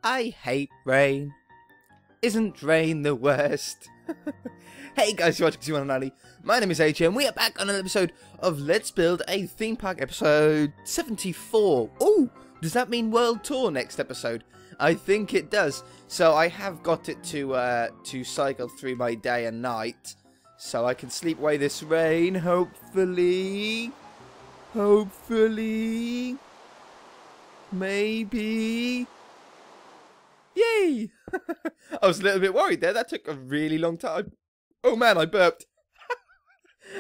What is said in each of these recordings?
I hate rain. Isn't rain the worst? Hey guys, you're watching T190. My name is AJ and we are back on an episode of Let's Build a Theme Park, episode 74. Oh, does that mean World Tour next episode? I think it does. So I have got it to cycle through my day and night, so I can sleep away this rain, hopefully. Hopefully. Maybe. Yay! I was a little bit worried there. That took a really long time. Oh man, I burped.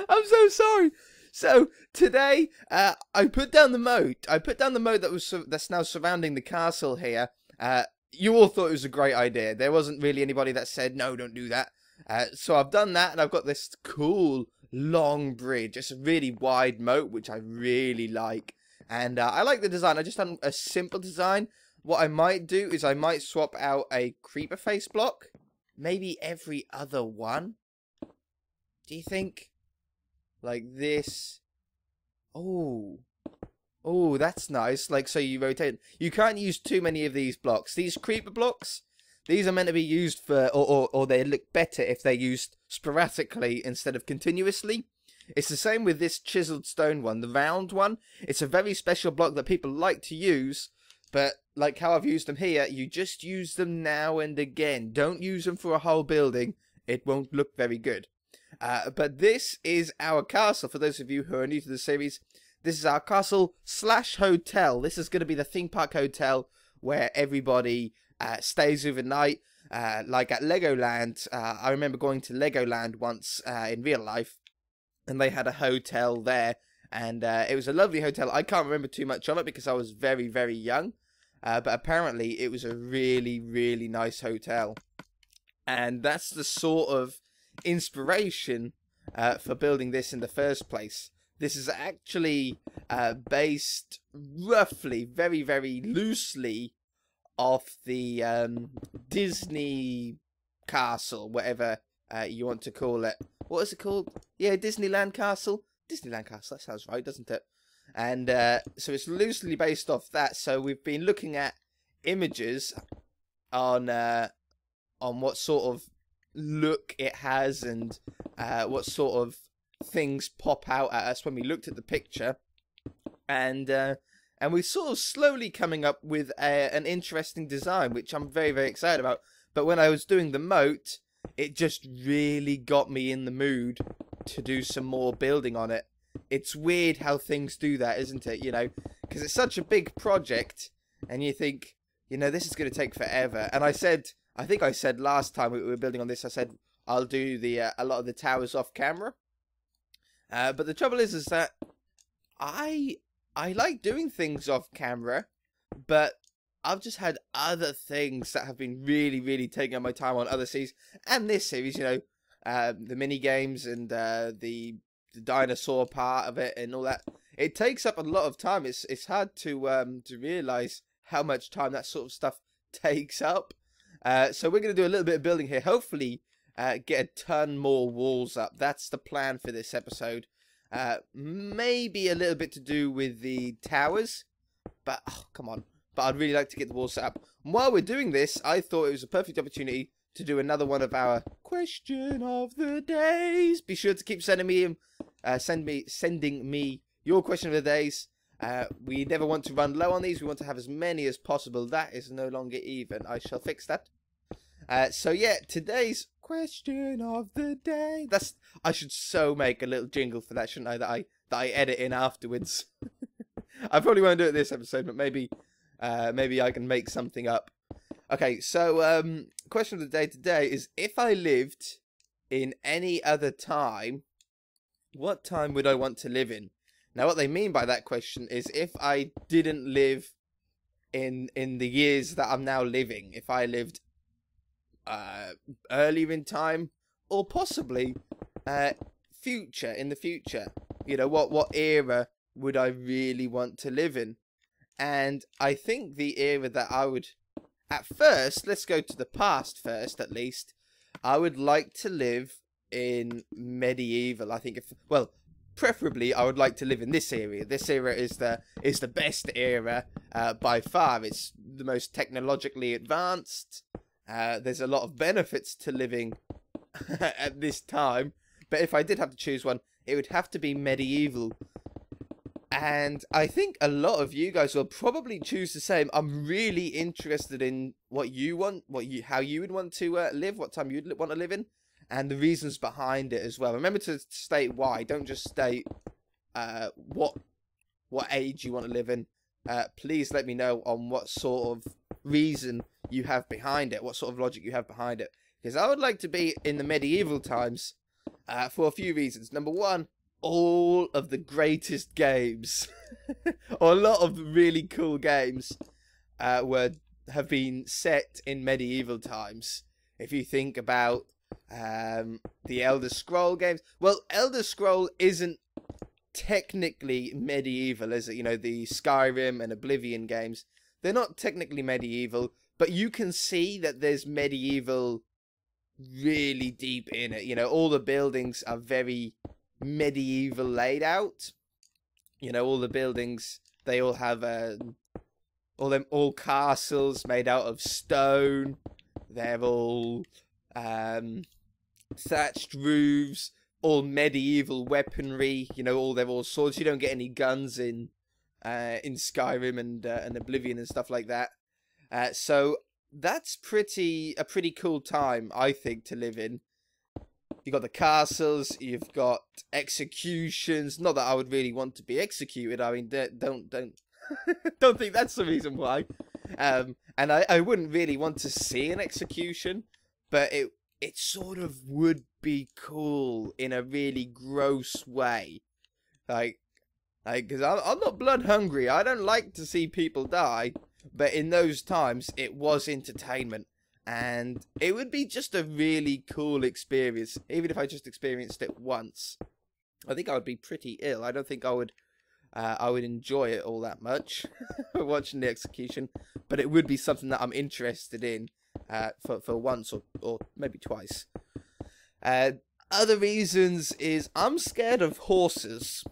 I'm so sorry. So today, I put down the moat. I put down the moat that's now surrounding the castle here. You all thought it was a great idea. There wasn't really anybody that said no, don't do that. So I've done that, and I've got this cool long bridge. It's a really wide moat, which I really like. And I like the design. I just done a simple design. What I might do is I might swap out a creeper face block. Maybe every other one. Do you think? Like this. Oh. Oh, that's nice. Like, so you rotate. You can't use too many of these blocks. These creeper blocks, these are meant to be used for, or they look better if they're used sporadically instead of continuously. It's the same with this chiseled stone one, the round one. It's a very special block that people like to use, but like how I've used them here, you just use them now and again. Don't use them for a whole building. It won't look very good. But this is our castle. For those of you who are new to the series, this is our castle / hotel. This is going to be the theme park hotel where everybody stays overnight. Like at Legoland, I remember going to Legoland once in real life, and they had a hotel there, and it was a lovely hotel. I can't remember too much of it because I was very, very young, but apparently it was a really, really nice hotel, and that's the sort of inspiration for building this in the first place. This is actually based roughly, very, very loosely off the Disney castle, whatever you want to call it. What is it called? Yeah, Disneyland Castle. Disneyland Castle, that sounds right, doesn't it? And so it's loosely based off that. So we've been looking at images on what sort of look it has and what sort of things pop out at us when we looked at the picture. And we're sort of slowly coming up with an interesting design, which I'm very, very excited about. But when I was doing the moat, it just really got me in the mood to do some more building on it. It's weird how things do that, isn't it? You know, because it's such a big project, and you think, you know, this is going to take forever. And I think I said last time we were building on this, I said I'll do a lot of the towers off camera. But the trouble is that I like doing things off camera, but I've just had other things that have been really, really taking up my time on other series. And this series, you know, the mini games and the dinosaur part of it and all that. It takes up a lot of time. It's hard to realise how much time that sort of stuff takes up. So we're going to do a little bit of building here. Hopefully get a ton more walls up. That's the plan for this episode. Maybe a little bit to do with the towers. But, oh, come on. But I'd really like to get the walls set up. And while we're doing this, I thought it was a perfect opportunity to do another one of our question of the days. Be sure to keep sending me your question of the days. We never want to run low on these. We want to have as many as possible. That is no longer even. I shall fix that. So yeah, today's question of the day. I should so make a little jingle for that, shouldn't I? That I edit in afterwards. I probably won't do it this episode, but maybe I can make something up. Okay, so question of the day today is, if I lived in any other time, what time would I want to live in? Now, what they mean by that question is if I didn't live in the years that I'm now living, if I lived earlier in time, or possibly in the future. You know, what era would I really want to live in? And I think the era that I would, at first, let's go to the past first, at least. I would like to live in medieval. I think, well, preferably, I would like to live in this area. This era is the best era by far. It's the most technologically advanced. There's a lot of benefits to living at this time. But if I did have to choose one, it would have to be medieval. And I think a lot of you guys will probably choose the same. I'm really interested in what you want, how you would want to live, what time you'd want to live in, and the reasons behind it as well. Remember to state why. Don't just state what age you want to live in. Please let me know on what sort of reason you have behind it, what sort of logic you have behind it. Because I would like to be in the medieval times for a few reasons. Number one, all of the greatest games, or a lot of really cool games, have been set in medieval times. If you think about the Elder Scroll games, well, Elder Scroll isn't technically medieval, is it? You know, the Skyrim and Oblivion games, they're not technically medieval, but you can see that there's medieval really deep in it. You know, all the buildings are very medieval laid out. You know, all the buildings, they all have all castles made out of stone. They're all thatched roofs, all medieval weaponry. You know, they're all swords. You don't get any guns in Skyrim and Oblivion and stuff like that. So that's a pretty cool time, I think, to live in. You've got the castles, you've got executions. Not that I would really want to be executed. I mean, don't don't think that's the reason why. And I wouldn't really want to see an execution, but it sort of would be cool in a really gross way. Like, because I'm not blood hungry. I don't like to see people die, but in those times, it was entertainment. And it would be just a really cool experience, even if I just experienced it once. I think I would be pretty ill. I don't think I would enjoy it all that much, watching the execution. But it would be something that I'm interested in for once or maybe twice. Other reasons is I'm scared of horses.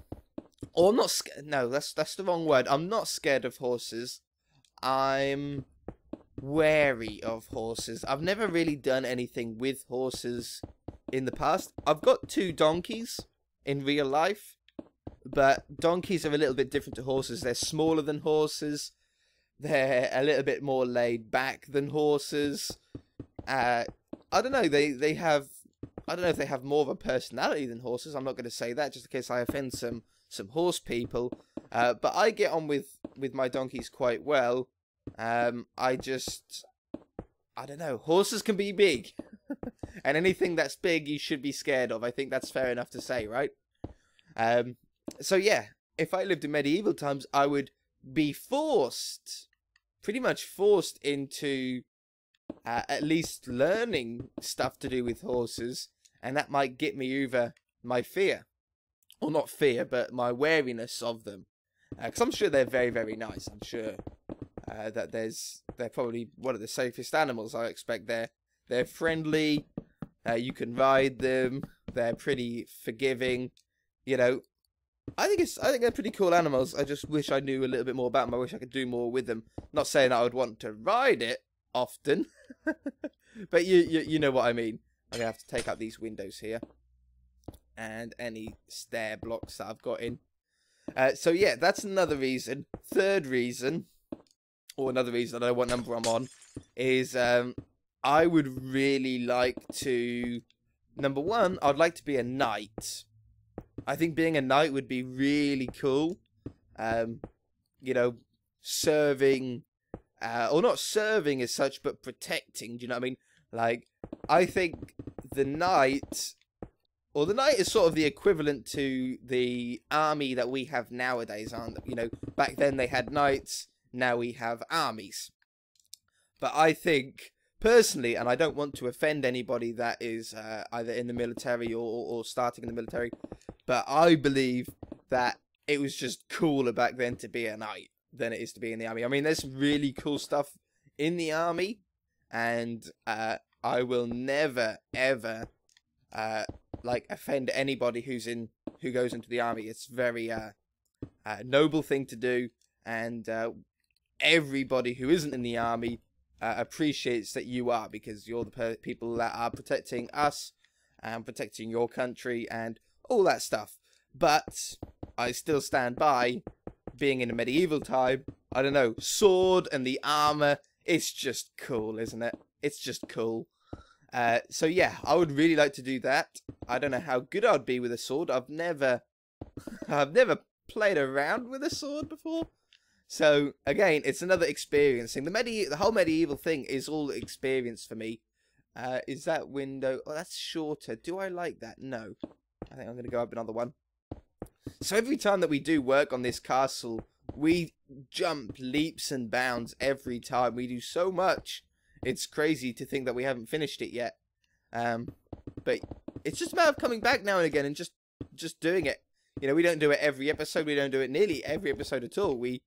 Or I'm not scared. No, that's the wrong word. I'm not scared of horses. I'm wary of horses. I've never really done anything with horses in the past. I've got 2 donkeys in real life, but donkeys are a little bit different to horses. They're smaller than horses. They're a little bit more laid back than horses. I don't know. They have. I don't know if they have more of a personality than horses. I'm not going to say that just in case I offend some horse people. But I get on with my donkeys quite well. I don't know. Horses can be big. And anything that's big, you should be scared of. I think that's fair enough to say, right? So yeah, if I lived in medieval times, I would be pretty much forced into at least learning stuff to do with horses. And that might get me over my fear. Or not fear, but my wariness of them. Because I'm sure they're very, very nice. I'm sure that they're probably one of the safest animals. I expect they're friendly. You can ride them. They're pretty forgiving. You know, I think they're pretty cool animals. I just wish I knew a little bit more about them. I wish I could do more with them. Not saying I would want to ride it often, but you know what I mean. I'm gonna have to take out these windows here and any stair blocks that I've got in. So yeah, that's another reason. Third reason, or another reason, I don't know what number I'm on, is I would really like to, number one, I'd like to be a knight. I think being a knight would be really cool. You know, serving, or not serving as such, but protecting, do you know what I mean? Like, I think the knight is sort of the equivalent to the army that we have nowadays, aren't they? You know, back then they had knights, now we have armies. But I think, personally, and I don't want to offend anybody that is either in the military or starting in the military, but I believe that it was just cooler back then to be a knight than it is to be in the army. I mean, there's really cool stuff in the army, and I will never, ever, like, offend anybody who's in who goes into the army. It's very noble thing to do, and everybody who isn't in the army appreciates that you are, because you're the people that are protecting us and protecting your country and all that stuff. But I still stand by being in a medieval time. I don't know, sword and the armor, it's just cool, isn't it? It's just cool. So yeah, I would really like to do that. I don't know how good I'd be with a sword. I've never played around with a sword before. So again, it's another experience thing. The whole medieval thing is all experience for me. Is that window? Oh, that's shorter. Do I like that? No. I think I'm going to go up another one. So every time that we do work on this castle, we jump leaps and bounds every time. We do so much. It's crazy to think that we haven't finished it yet. But it's just a matter of coming back now and again and just doing it. You know, we don't do it every episode. We don't do it nearly every episode at all. We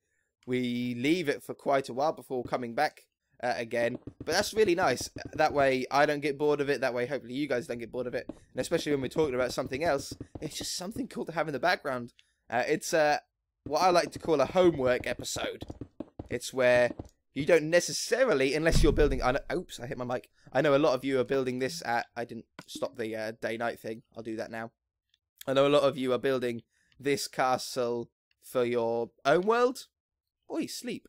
leave it for quite a while before coming back again. But that's really nice. That way I don't get bored of it. That way hopefully you guys don't get bored of it. And especially when we're talking about something else, it's just something cool to have in the background. It's what I like to call a homework episode. It's where you don't necessarily, unless you're building... Oops, I hit my mic. I know a lot of you are building this at... I didn't stop the day-night thing. I'll do that now. I know a lot of you are building this castle for your own world. Oi, sleep.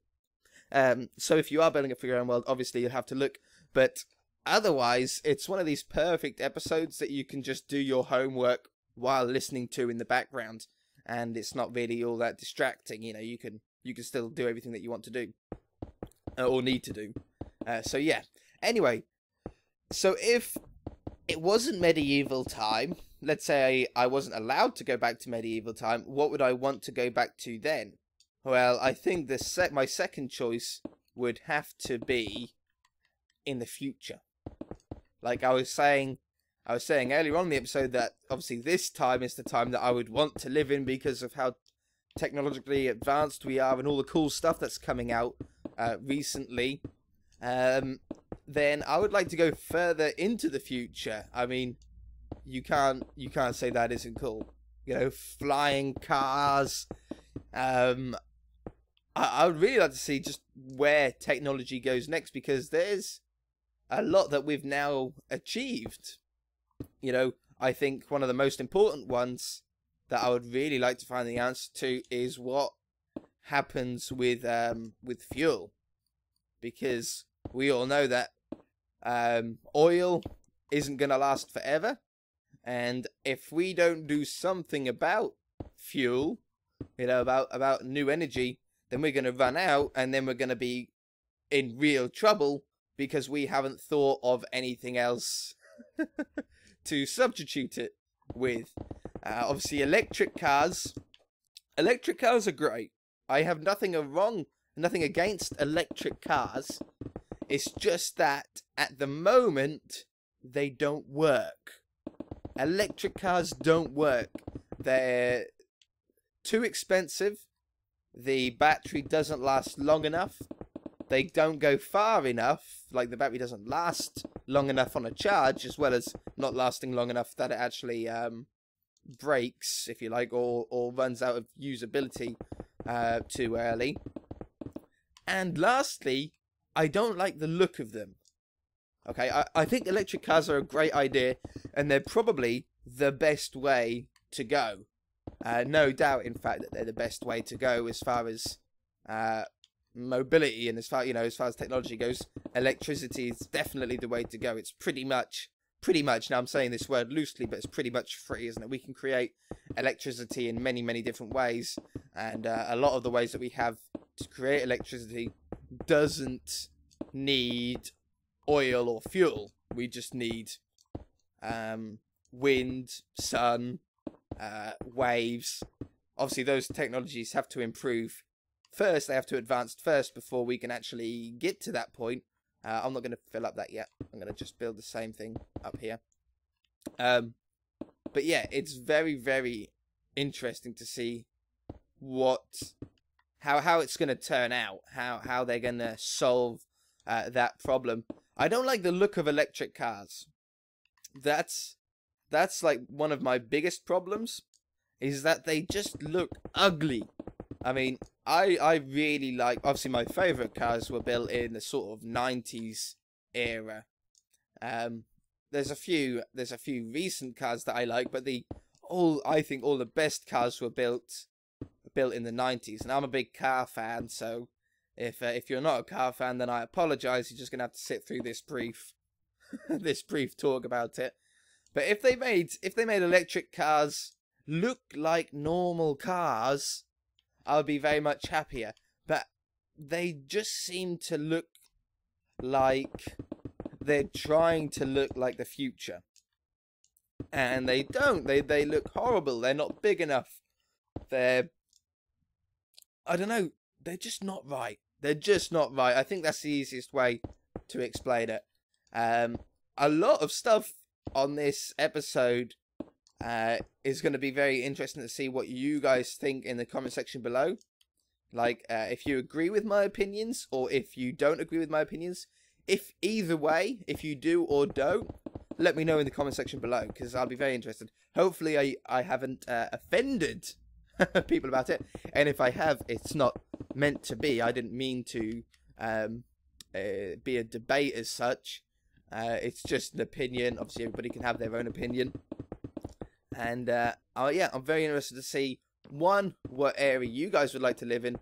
So if you are building it for your own world, obviously you'll have to look. But otherwise, it's one of these perfect episodes that you can just do your homework while listening to in the background. And it's not really all that distracting. You know, you can still do everything that you want to do. Or need to do. So yeah. Anyway, so if it wasn't medieval time, let's say I wasn't allowed to go back to medieval time, what would I want to go back to then? Well, I think my second choice would have to be in the future. Like I was saying earlier on in the episode that obviously this time is the time that I would want to live in because of how technologically advanced we are and all the cool stuff that's coming out recently. Then I would like to go further into the future. I mean, you can't say that isn't cool. You know, flying cars. I would really like to see just where technology goes next, because there's a lot that we've now achieved. You know, I think one of the most important ones that I would really like to find the answer to is what happens with fuel, because we all know that oil isn't going to last forever, and if we don't do something about fuel, you know, about new energy, then we're going to run out, and then we're going to be in real trouble because we haven't thought of anything else to substitute it with. Obviously, electric cars are great. I have nothing against electric cars. It's just that at the moment they don't work. Electric cars don't work. They're too expensive. The battery doesn't last long enough. They don't go far enough. Like, the battery doesn't last long enough on a charge, as well as not lasting long enough that it actually breaks, if you like, or runs out of usability too early. And lastly, I don't like the look of them. Okay, I think electric cars are a great idea, and they're probably the best way to go. No doubt, in fact, that they're the best way to go as far as mobility and as far as technology goes. Electricity is definitely the way to go. It's pretty much. Now I'm saying this word loosely, but it's pretty much free, isn't it? We can create electricity in many, many different ways, and a lot of the ways that we have to create electricity doesn't need oil or fuel. We just need wind, sun, waves. Obviously, those technologies have to improve first. They have to advance first before we can actually get to that point. I'm not going to fill up that yet. I'm going to just build the same thing up here. But yeah, it's very, very interesting to see how it's going to turn out, how they're going to solve that problem. I don't like the look of electric cars. That's like one of my biggest problems. is that they just look ugly. I mean, I really like, obviously my favourite cars were built in the sort of 90s era. There's a few recent cars that I like, but I think all the best cars were built in the 90s, and I'm a big car fan, so if you're not a car fan, then I apologise. You're just gonna have to sit through this brief this brief talk about it. But if they made electric cars look like normal cars, I would be very much happier. But they just seem to look like they're trying to look like the future, and they don't. They look horrible. They're not big enough. I don't know. They're just not right. They're just not right. I think that's the easiest way to explain it. A lot of stuff on this episode is going to be very interesting to see what you guys think in the comment section below. Like, if you agree with my opinions, or if you don't agree with my opinions. If either way, if you do or don't, let me know in the comment section below, because I'll be very interested. Hopefully I haven't offended people about it, and if I have, it's not meant to be. I didn't mean to be a debate as such. It's just an opinion. Obviously everybody can have their own opinion, and yeah, I'm very interested to see, one, what area you guys would like to live in,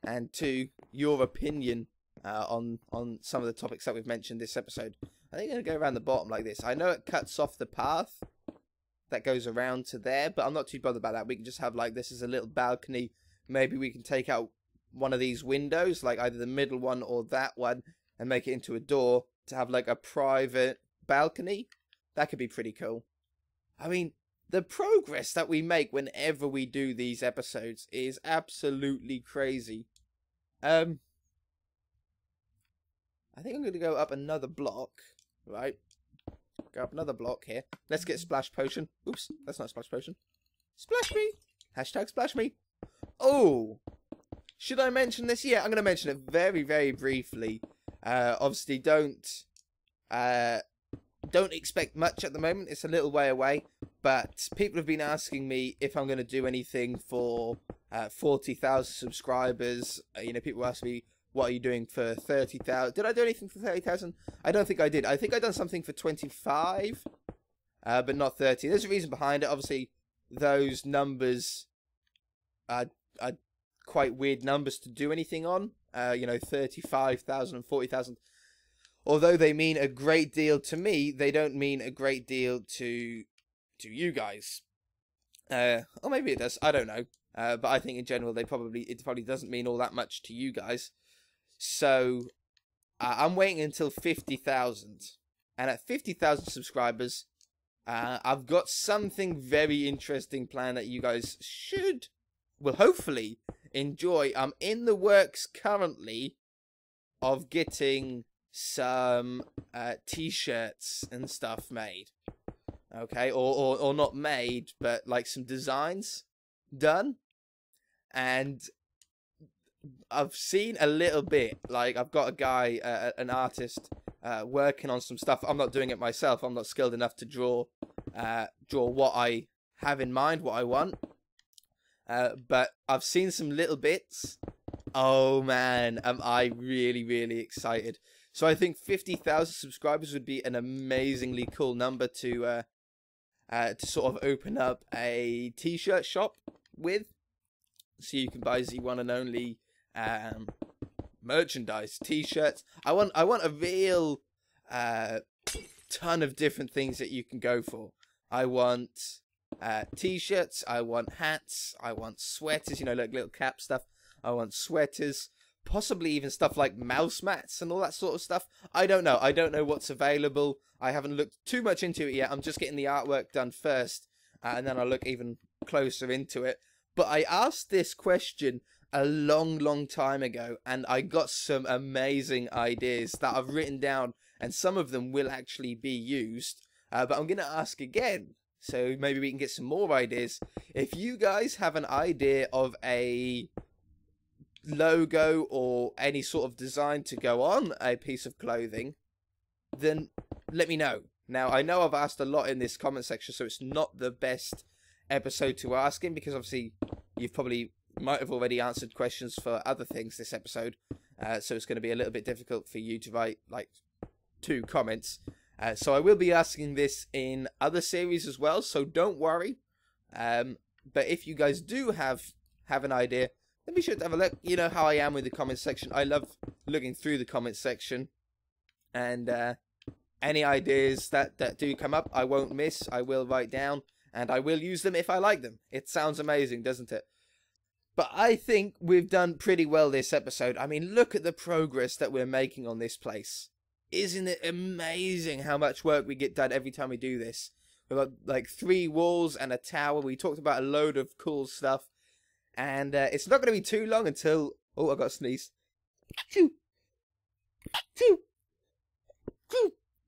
and two, your opinion on some of the topics that we've mentioned this episode. I think I'm going to go around the bottom like this. I know it cuts off the path that goes around to there, but I'm not too bothered about that. We can just have, like, this is a little balcony. Maybe we can take out one of these windows, like either the middle one or that one, and make it into a door to have, like, a private balcony. That could be pretty cool. I mean, the progress that we make whenever we do these episodes is absolutely crazy. I think I'm going to go up another block, right? Go up another block here. Let's get Splash Potion. Oops, that's not Splash Potion. Splash me! Hashtag splash me. Oh! Should I mention this? Yeah, I'm going to mention it very, very briefly. Obviously, don't expect much at the moment. It's a little way away. But people have been asking me if I'm going to do anything for 40,000 subscribers. You know, people ask me, what are you doing for 30,000? Did I do anything for 30,000? I don't think I did. I think I done something for 25, but not 30. There's a reason behind it. Obviously, those numbers are quite weird numbers to do anything on. You know, 35,000 and 40,000. Although they mean a great deal to me, they don't mean a great deal to you guys. Or maybe it does. I don't know. But I think in general, it probably doesn't mean all that much to you guys. So, I'm waiting until 50,000. And at 50,000 subscribers, I've got something very interesting planned that you guys will hopefully enjoy. I'm in the works currently of getting some t-shirts and stuff made. Okay, or not made, but like some designs done. And I've seen a little bit, like I've got a guy, an artist, working on some stuff. I'm not doing it myself. I'm not skilled enough to draw what I have in mind, what I want. But I've seen some little bits. Oh man, am I really, really excited. So I think 50,000 subscribers would be an amazingly cool number to sort of open up a t-shirt shop with. So you can buy the one and only merchandise, t-shirts. I want a real ton of different things that you can go for. I want t-shirts, I want hats, I want sweaters, you know, like little cap stuff. I want sweaters, possibly even stuff like mouse mats and all that sort of stuff. I don't know. I don't know what's available. I haven't looked too much into it yet. I'm just getting the artwork done first, and then I'll look even closer into it. But I asked this question a long time ago, and I got some amazing ideas that I've written down, and some of them will actually be used. But I'm going to ask again, so maybe we can get some more ideas. If you guys have an idea of a logo or any sort of design to go on a piece of clothing, then let me know. Now, I know I've asked a lot in this comment section, so it's not the best episode to asking, because obviously you've probably might have already answered questions for other things this episode, so it's going to be a little bit difficult for you to write like 2 comments. So I will be asking this in other series as well, so don't worry. But if you guys do have an idea, then be sure to have a look. You know how I am with the comment section. I love looking through the comment section, and any ideas that do come up, I won't miss. I will write down, and I will use them if I like them. It sounds amazing, doesn't it? But I think we've done pretty well this episode. I mean, look at the progress that we're making on this place. Isn't it amazing how much work we get done every time we do this? We've got like 3 walls and a tower. We talked about a load of cool stuff. And it's not going to be too long until... Oh, I got a sneeze.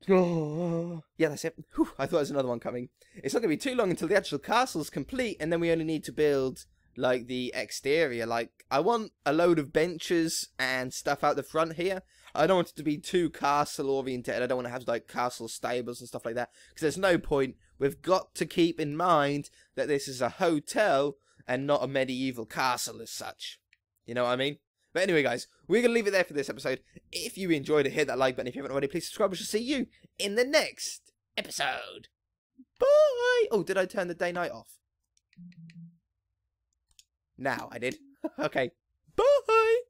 Oh, yeah, that's it. Whew, I thought there was another one coming. It's not going to be too long until the actual castle's complete. And then we only need to build like the exterior. Like, I want a load of benches and stuff out the front here. I don't want it to be too castle oriented. I don't want to have like castle stables and stuff like that, because there's no point. We've got to keep in mind that this is a hotel and not a medieval castle as such. You know what I mean? But anyway, guys, we're going to leave it there for this episode. If you enjoyed it, hit that like button. If you haven't already, please subscribe. We shall see you in the next episode. Bye! Oh, did I turn the day-night off? Now I did. Okay. Bye!